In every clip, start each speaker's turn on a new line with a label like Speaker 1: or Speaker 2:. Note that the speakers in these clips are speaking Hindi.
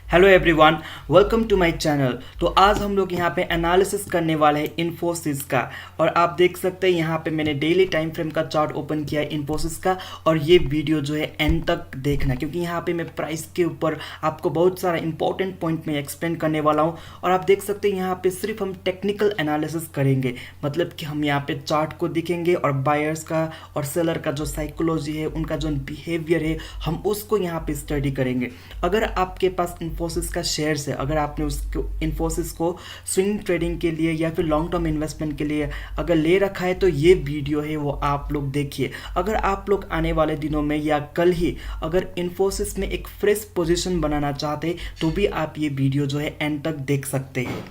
Speaker 1: Hello everyone, welcome to my channel. तो आज हम लोग यहाँ पे एनालिसिस करने वाले हैं इन्फोसिस का। और आप देख सकते हैं यहाँ पे मैंने डेली टाइम फ्रेम का चार्ट ओपन किया है इन्फोसिस का। और ये वीडियो जो है एंड तक देखना, क्योंकि यहाँ पे मैं प्राइस के ऊपर आपको बहुत सारा इंपॉर्टेंट पॉइंट में एक्सप्लेन करने वाला हूँ। और आप देख सकते हैं यहाँ पे सिर्फ हम टेक्निकल एनालिसिस करेंगे, मतलब कि हम यहाँ पे चार्ट को दिखेंगे और बायर्स का और सेलर का जो साइकोलॉजी है, उनका जो बिहेवियर है, हम उसको यहाँ पे स्टडी करेंगे। अगर आपके पास इन्फोसिस का शेयर्स है, अगर आपने उसको इन्फोसिस को स्विंग ट्रेडिंग के लिए या फिर लॉन्ग टर्म इन्वेस्टमेंट के लिए अगर ले रखा है, तो ये वीडियो है वो आप लोग देखिए। अगर आप लोग आने वाले दिनों में या कल ही अगर इन्फोसिस में एक फ्रेश पोजीशन बनाना चाहते तो भी आप ये वीडियो जो है एंड तक देख सकते हैं।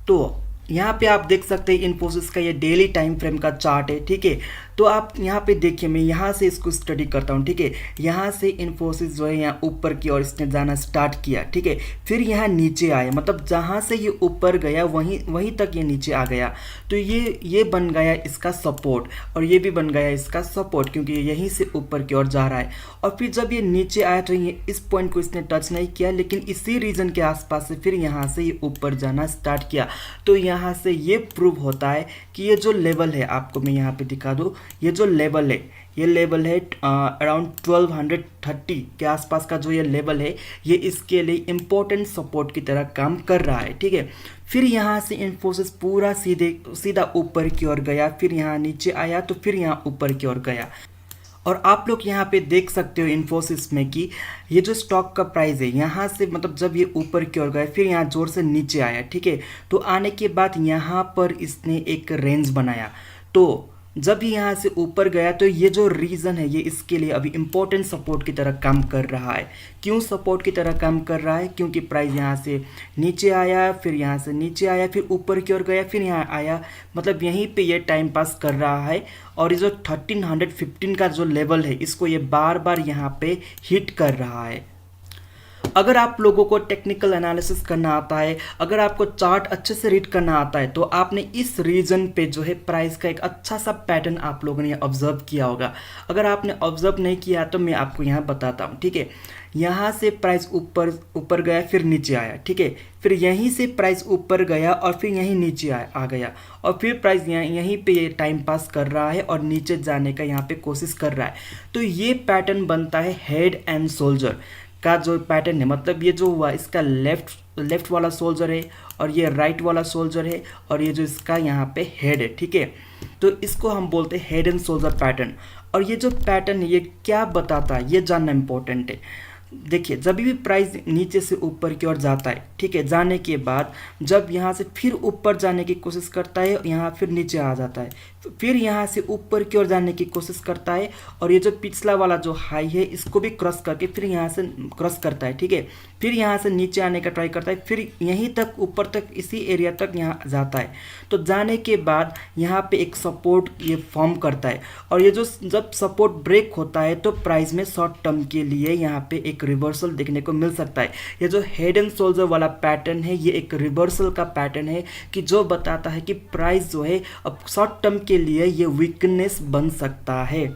Speaker 1: तो यहाँ पे आप देख सकते हैं इन्फोसिस का ये डेली टाइम फ्रेम का चार्ट है, ठीक है। तो आप यहाँ पे देखिए, मैं यहाँ से इसको स्टडी करता हूँ, ठीक है। यहाँ से इन्फोसिस जो है यहाँ ऊपर की ओर इसने जाना स्टार्ट किया, ठीक है। फिर यहाँ नीचे आया, मतलब जहाँ से ये ऊपर गया वहीं तक ये नीचे आ गया। तो ये बन गया इसका सपोर्ट, और ये भी बन गया इसका सपोर्ट, क्योंकि यहीं से ऊपर की ओर जा रहा है। और फिर जब ये नीचे आया तो ये इस पॉइंट को इसने टच नहीं किया, लेकिन इसी रीजन के आसपास से फिर यहाँ से ये ऊपर जाना स्टार्ट किया। तो यहाँ से ये प्रूव होता है कि ये जो लेवल है, आपको मैं यहाँ पे दिखा दूँ, ये जो लेवल है, ये लेवल है अराउंड 1230 के आसपास का जो ये लेवल है, ये इसके लिए इम्पोर्टेंट सपोर्ट की तरह काम कर रहा है, ठीक है। फिर यहाँ से इन्फोसिस पूरा सीधा ऊपर की ओर गया, फिर यहाँ नीचे आया, तो फिर यहाँ ऊपर की ओर गया। और आप लोग यहाँ पे देख सकते हो इन्फोसिस में कि ये जो स्टॉक का प्राइस है, यहाँ से मतलब जब ये ऊपर की ओर गया, फिर यहाँ जोर से नीचे आया, ठीक है। तो आने के बाद यहाँ पर इसने एक रेंज बनाया। तो जब ये यहाँ से ऊपर गया, तो ये जो रीज़न है, ये इसके लिए अभी इम्पोर्टेंट सपोर्ट की तरह काम कर रहा है। क्यों सपोर्ट की तरह काम कर रहा है? क्योंकि प्राइस यहाँ से नीचे आया, फिर यहाँ से नीचे आया, फिर ऊपर की ओर गया, फिर यहाँ आया, मतलब यहीं पे ये टाइम पास कर रहा है। और ये जो 1315 का जो लेवल है, इसको ये बार बार यहाँ पे हिट कर रहा है। अगर आप लोगों को टेक्निकल एनालिसिस करना आता है, अगर आपको चार्ट अच्छे से रीड करना आता है, तो आपने इस रीजन पे जो है प्राइस का एक अच्छा सा पैटर्न आप लोगों ने ऑब्जर्व किया होगा। अगर आपने ऑब्जर्व नहीं किया तो मैं आपको यहाँ बताता हूँ, ठीक है। यहाँ से प्राइस ऊपर गया, फिर नीचे आया, ठीक है। फिर यहीं से प्राइस ऊपर गया और फिर यहीं नीचे आ गया, और फिर प्राइस यहीं पे ये टाइम पास कर रहा है और नीचे जाने का यहाँ पे कोशिश कर रहा है। तो ये पैटर्न बनता है हेड एंड शोल्डर का जो पैटर्न है, मतलब ये जो हुआ इसका लेफ्ट वाला सोल्जर है, और ये राइट वाला सोल्जर है, और ये जो इसका यहाँ पे हेड है, ठीक है। तो इसको हम बोलते हैं हेड एंड शोल्जर पैटर्न। और ये जो पैटर्न है, ये क्या बताता है, ये जानना इंपॉर्टेंट है। देखिए, जब भी प्राइस नीचे से ऊपर की ओर जाता है, ठीक है, जाने के बाद जब यहाँ से फिर ऊपर जाने की कोशिश करता है, यहाँ फिर नीचे आ जाता है, फिर यहाँ से ऊपर की ओर जाने की कोशिश करता है, और ये जो पिछला वाला जो हाई है, इसको भी क्रॉस करके फिर यहाँ से क्रॉस करता है, ठीक है। फिर यहाँ से नीचे आने का ट्राई करता है, फिर यहीं तक ऊपर तक इसी एरिया तक यहाँ जाता है। तो जाने के बाद यहाँ पे एक सपोर्ट ये फॉर्म करता है, और ये जो जब सपोर्ट ब्रेक होता है, तो प्राइस में शॉर्ट टर्म के लिए यहाँ पे एक रिवर्सल देखने को मिल सकता है। ये जो हेड एंड शोल्डर वाला पैटर्न है, ये एक रिवर्सल का पैटर्न है, कि जो बताता है कि प्राइस जो है अब शॉर्ट टर्म के लिए ये वीकनेस बन सकता है।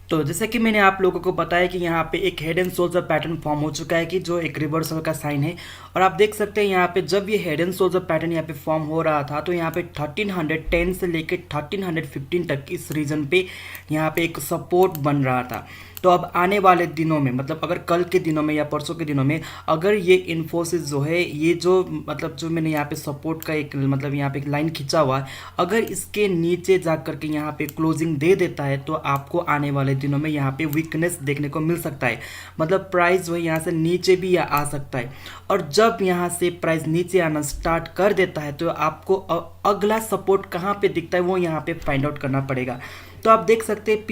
Speaker 1: तो जैसे कि मैंने आप लोगों को बताया कि यहाँ पे एक head and shoulder pattern form हो चुका है, कि जो एक रिवर्सल का साइन है। और आप देख सकते हैं यहाँ पे जब ये हेड एंड शोल्डर पैटर्न यहाँ पे फॉर्म हो रहा था, तो यहाँ पे 1310 से लेके 1315 तक इस रीजन पे यहाँ पे एक सपोर्ट बन रहा था। तो अब आने वाले दिनों में, मतलब अगर कल के दिनों में या परसों के दिनों में, अगर ये इन्फोसिस जो है, ये जो मतलब जो मैंने यहाँ पे सपोर्ट का एक मतलब यहाँ पे एक लाइन खींचा हुआ है, अगर इसके नीचे जा करके यहाँ पे क्लोजिंग दे देता है, तो आपको आने वाले दिनों में यहाँ पे वीकनेस देखने को मिल सकता है। मतलब प्राइस जो है यहाँ से नीचे भी आ सकता है। और जब यहाँ से प्राइस नीचे आना स्टार्ट कर देता है, तो आपको अगला सपोर्ट कहाँ पे दिखता है वो यहाँ पे फाइंड आउट करना पड़ेगा। तो आप देख सकते हैं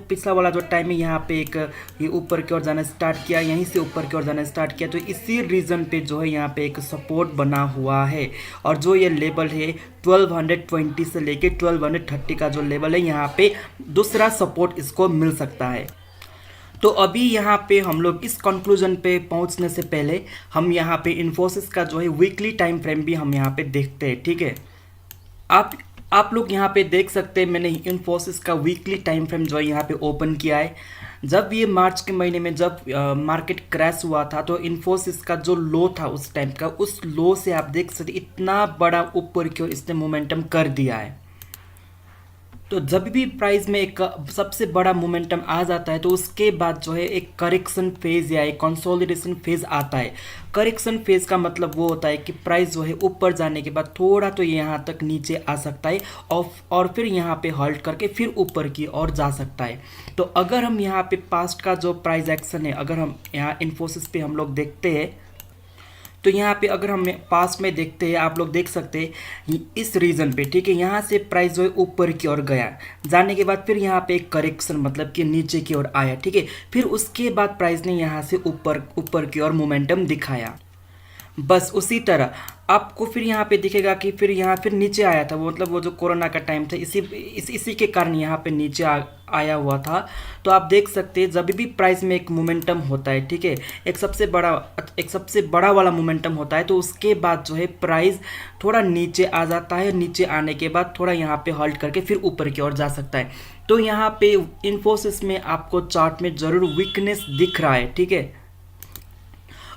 Speaker 1: पिछला वाला जो टाइम है, यहाँ पे एक ये ऊपर की ओर जाना स्टार्ट किया, यहीं से ऊपर की ओर जाना स्टार्ट किया, तो इसी रीजन पे जो है यहाँ पे एक सपोर्ट बना हुआ है। और जो ये लेवल है 1220 से लेके 1230 का जो लेवल है, यहाँ पे दूसरा सपोर्ट इसको मिल सकता है। तो अभी यहाँ पे हम लोग इस कंक्लूजन पे पहुँचने से पहले हम यहाँ पे इन्फोसिस का जो है वीकली टाइम फ्रेम भी हम यहाँ पे देखते हैं, ठीक है। आप लोग यहाँ पे देख सकते हैं, मैंने इन्फोसिस का वीकली टाइम फ्रेम जो है यहाँ पे ओपन किया है। जब ये मार्च के महीने में जब मार्केट क्रैश हुआ था तो इन्फोसिस का जो लो था उस टाइम का, उस लो से आप देख सकते इतना बड़ा ऊपर की ओर इसने मोमेंटम कर दिया है। तो जब भी प्राइस में एक सबसे बड़ा मोमेंटम आ जाता है तो उसके बाद जो है एक करेक्शन फेज या एक कंसोलिडेशन फेज आता है। करेक्शन फेज का मतलब वो होता है कि प्राइस जो है ऊपर जाने के बाद थोड़ा तो यहाँ तक नीचे आ सकता है और फिर यहाँ पे हॉल्ट करके फिर ऊपर की ओर जा सकता है। तो अगर हम यहाँ पे पास्ट का जो प्राइस एक्शन है, अगर हम यहाँ इन्फोसिस पे हम लोग देखते हैं तो यहाँ पे अगर हम पास में देखते हैं, आप लोग देख सकते हैं इस रीजन पे, ठीक है, यहाँ से प्राइस जो है ऊपर की ओर गया, जाने के बाद फिर यहाँ पे एक करेक्शन मतलब कि नीचे की ओर आया, ठीक है, फिर उसके बाद प्राइस ने यहाँ से ऊपर की ओर मोमेंटम दिखाया। बस उसी तरह आपको फिर यहाँ पे दिखेगा कि फिर यहाँ फिर नीचे आया था, वो मतलब वो जो कोरोना का टाइम था इसी के कारण यहाँ पे नीचे आया हुआ था। तो आप देख सकते हैं जब भी प्राइस में एक मोमेंटम होता है, ठीक है, एक सबसे बड़ा वाला मोमेंटम होता है तो उसके बाद जो है प्राइस थोड़ा नीचे आ जाता है। नीचे आने के बाद थोड़ा यहाँ पे हॉल्ट करके फिर ऊपर की ओर जा सकता है। तो यहाँ पे इन्फोसिस में आपको चार्ट में ज़रूर वीकनेस दिख रहा है, ठीक है,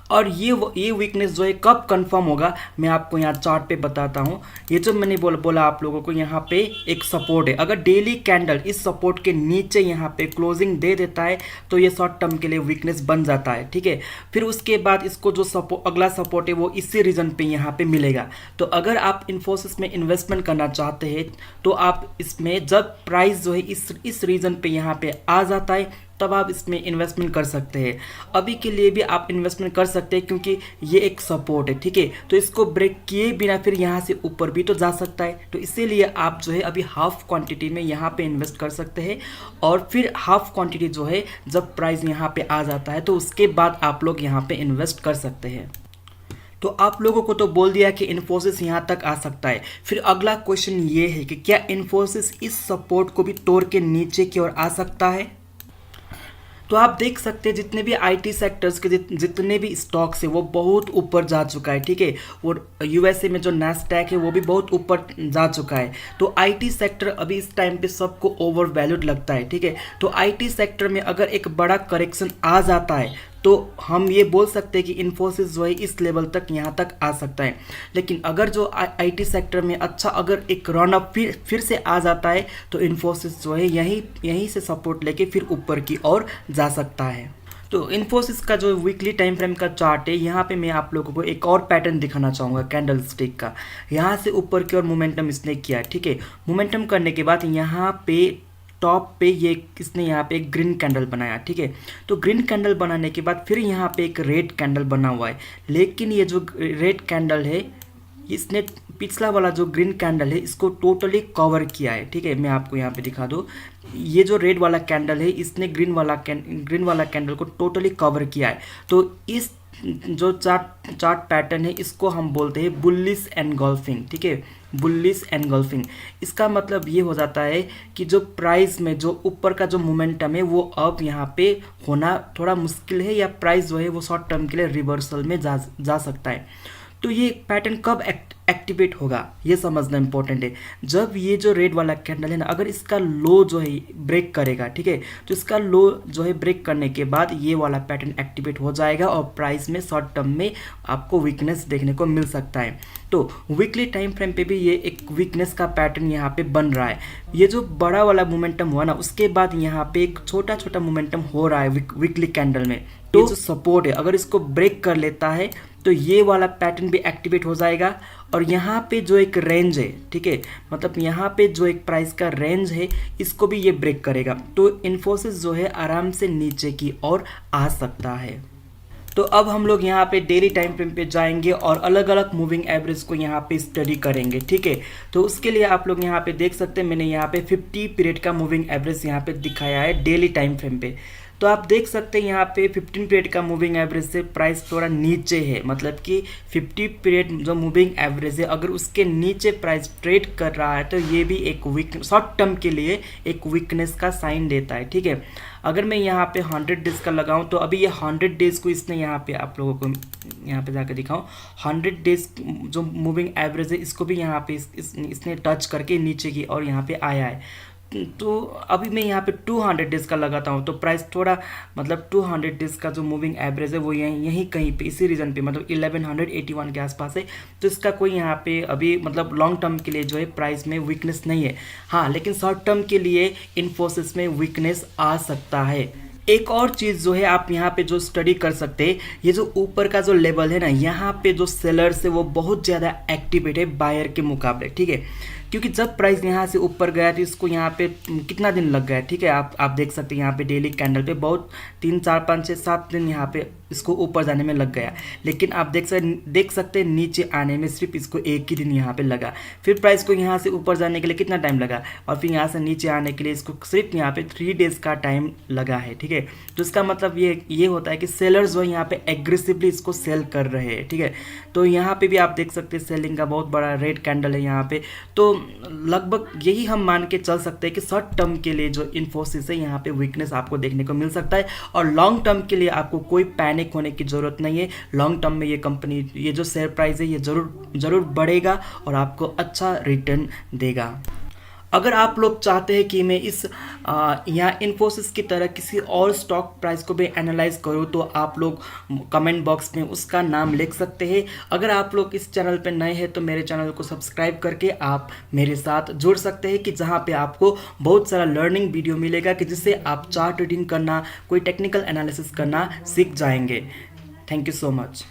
Speaker 1: और ये वीकनेस जो है कब कंफर्म होगा मैं आपको यहाँ चार्ट पे बताता हूँ। ये जो मैंने बोला आप लोगों को, यहाँ पे एक सपोर्ट है, अगर डेली कैंडल इस सपोर्ट के नीचे यहाँ पे क्लोजिंग दे देता है तो ये शॉर्ट टर्म के लिए वीकनेस बन जाता है, ठीक है। फिर उसके बाद इसको जो अगला सपोर्ट है वो इसी रीजन पे यहाँ पे मिलेगा। तो अगर आप इन्फोसिस में इन्वेस्टमेंट करना चाहते हैं तो आप इसमें जब प्राइस जो है इस रीजन पे यहाँ पे आ जाता है तब आप इसमें इन्वेस्टमेंट कर सकते हैं। अभी के लिए भी आप इन्वेस्टमेंट कर सकते हैं क्योंकि ये एक सपोर्ट है, ठीक है, तो इसको ब्रेक किए बिना फिर यहाँ से ऊपर भी तो जा सकता है। तो इसीलिए आप जो है अभी हाफ क्वांटिटी में यहाँ पे इन्वेस्ट कर सकते हैं और फिर हाफ क्वांटिटी जो है जब प्राइस यहाँ पे आ जाता है तो उसके बाद आप लोग यहाँ पे इन्वेस्ट कर सकते हैं। तो आप लोगों को तो बोल दिया कि इन्फोसिस यहाँ तक आ सकता है। फिर अगला क्वेश्चन ये है कि क्या इन्फोसिस इस सपोर्ट को भी तोड़ के नीचे की ओर आ सकता है। तो आप देख सकते हैं जितने भी आईटी सेक्टर्स के जितने भी स्टॉक्स है वो बहुत ऊपर जा चुका है, ठीक है, और यूएसए में जो नैस्डैक है वो भी बहुत ऊपर जा चुका है। तो आईटी सेक्टर अभी इस टाइम पे सबको ओवर वैल्यूड लगता है, ठीक है। तो आईटी सेक्टर में अगर एक बड़ा करेक्शन आ जाता है तो हम ये बोल सकते हैं कि इन्फोसिस जो है इस लेवल तक यहाँ तक आ सकता है। लेकिन अगर जो आईटी सेक्टर में अच्छा अगर एक रन अप फिर से आ जाता है तो इन्फोसिस जो है यहीं से सपोर्ट लेके फिर ऊपर की ओर जा सकता है। तो इन्फोसिस का जो वीकली टाइम फ्रेम का चार्ट है, यहाँ पे मैं आप लोगों को एक और पैटर्न दिखाना चाहूँगा कैंडल स्टिक का। यहाँ से ऊपर की ओर मोमेंटम इसने किया, ठीक है, मोमेंटम करने के बाद यहाँ पे टॉप पे ये इसने यहाँ पे एक ग्रीन कैंडल बनाया, ठीक है। तो ग्रीन कैंडल बनाने के बाद फिर यहाँ पे एक रेड कैंडल बना हुआ है, लेकिन ये जो रेड कैंडल है इसने पिछला वाला जो ग्रीन कैंडल है इसको टोटली कवर किया है, ठीक है। मैं आपको यहाँ पे दिखा दूँ, ये जो रेड वाला कैंडल है इसने ग्रीन वाला कैंडल को टोटली कवर किया है। तो इस जो चार्ट पैटर्न है इसको हम बोलते हैं बुलिश एनगल्फिंग, ठीक है, बुलिश एनगल्फिंग। इसका मतलब ये हो जाता है कि जो प्राइस में जो ऊपर का जो मोमेंटम है वो अब यहाँ पे होना थोड़ा मुश्किल है, या प्राइस जो है वो शॉर्ट टर्म के लिए रिवर्सल में जा सकता है। तो ये पैटर्न कब एक्टिवेट होगा ये समझना इंपॉर्टेंट है। जब ये जो रेड वाला कैंडल है ना, अगर इसका लो जो है ब्रेक करेगा, ठीक है, तो इसका लो जो है ब्रेक करने के बाद ये वाला पैटर्न एक्टिवेट हो जाएगा और प्राइस में शॉर्ट टर्म में आपको वीकनेस देखने को मिल सकता है। तो वीकली टाइम फ्रेम पे भी ये एक वीकनेस का पैटर्न यहाँ पे बन रहा है। ये जो बड़ा वाला मोमेंटम हुआ ना उसके बाद यहाँ पे एक छोटा छोटा मोमेंटम हो रहा है वीकली कैंडल में। तो ये जो सपोर्ट है अगर इसको ब्रेक कर लेता है तो ये वाला पैटर्न भी एक्टिवेट हो जाएगा और यहाँ पे जो एक रेंज है, ठीक है, मतलब यहाँ पे जो एक प्राइस का रेंज है इसको भी ये ब्रेक करेगा। तो इन्फोसिस जो है आराम से नीचे की ओर आ सकता है। तो अब हम लोग यहाँ पे डेली टाइम फ्रेम पे जाएंगे और अलग अलग मूविंग एवरेज को यहाँ पे स्टडी करेंगे, ठीक है। तो उसके लिए आप लोग यहाँ पे देख सकते हैं मैंने यहाँ पे 50 पीरियड का मूविंग एवरेज यहाँ पे दिखाया है डेली टाइम फ्रेम पे। तो आप देख सकते हैं यहाँ पे 15 पीरियड का मूविंग एवरेज से प्राइस थोड़ा नीचे है, मतलब कि 50 पीरियड जो मूविंग एवरेज है अगर उसके नीचे प्राइस ट्रेड कर रहा है तो ये भी एक वीक शॉर्ट टर्म के लिए एक वीकनेस का साइन देता है, ठीक है। अगर मैं यहाँ पे 100 डेज का लगाऊं तो अभी ये 100 डेज को इसने यहाँ पे आप लोगों को यहाँ पे जाकर दिखाऊं, 100 डेज जो मूविंग एवरेज है इसको भी यहाँ पे इसने टच करके नीचे की और यहाँ पे आया है। तो अभी मैं यहाँ पे 200 डेज़ का लगाता हूँ तो प्राइस थोड़ा मतलब 200 डेज़ का जो मूविंग एवरेज है वो यहीं कहीं पे इसी रीजन पे मतलब 1181 के आसपास है। तो इसका कोई यहाँ पे अभी मतलब लॉन्ग टर्म के लिए जो है प्राइस में वीकनेस नहीं है। हाँ, लेकिन शॉर्ट टर्म के लिए इन्फोसिस में वीकनेस आ सकता है। एक और चीज़ जो है आप यहाँ पे जो स्टडी कर सकते हैं, ये जो ऊपर का जो लेवल है ना, यहाँ पे जो सेलर्स है वो बहुत ज़्यादा एक्टिवेट है बायर के मुकाबले, ठीक है। क्योंकि जब प्राइस यहाँ से ऊपर गया तो इसको यहाँ पे कितना दिन लग गया, ठीक है। आप देख सकते हैं यहाँ पे डेली कैंडल पे बहुत 3 4 5 6 7 दिन यहाँ पे इसको ऊपर जाने में लग गया। लेकिन आप देख सकते हैं नीचे आने में सिर्फ इसको एक ही दिन यहाँ पे लगा। फिर प्राइस को यहाँ से ऊपर जाने के लिए कितना टाइम लगा, और फिर यहाँ से नीचे आने के लिए इसको सिर्फ यहाँ पे 3 डेज़ का टाइम लगा है, ठीक है। तो इसका मतलब ये होता है कि सेलर्स जो यहाँ पे एग्रेसिवली इसको सेल कर रहे हैं, ठीक है। तो यहाँ पे भी आप देख सकते हैं सेलिंग का बहुत बड़ा रेड कैंडल है यहाँ पे। तो लगभग यही हम मान के चल सकते हैं कि शॉर्ट टर्म के लिए जो इन्फोसिस है यहाँ पे वीकनेस आपको देखने को मिल सकता है, और लॉन्ग टर्म के लिए आपको कोई पैनिक होने की ज़रूरत नहीं है। लॉन्ग टर्म में ये कंपनी, ये जो शेयर प्राइस है ये ज़रूर बढ़ेगा और आपको अच्छा रिटर्न देगा। अगर आप लोग चाहते हैं कि मैं इस यहाँ इन्फोसिस की तरह किसी और स्टॉक प्राइस को भी एनालाइज करूँ तो आप लोग कमेंट बॉक्स में उसका नाम लिख सकते हैं। अगर आप लोग इस चैनल पर नए हैं तो मेरे चैनल को सब्सक्राइब करके आप मेरे साथ जुड़ सकते हैं, कि जहाँ पे आपको बहुत सारा लर्निंग वीडियो मिलेगा कि जिससे आप चार्ट रीडिंग करना, कोई टेक्निकल एनालिसिस करना सीख जाएंगे। Thank you so much.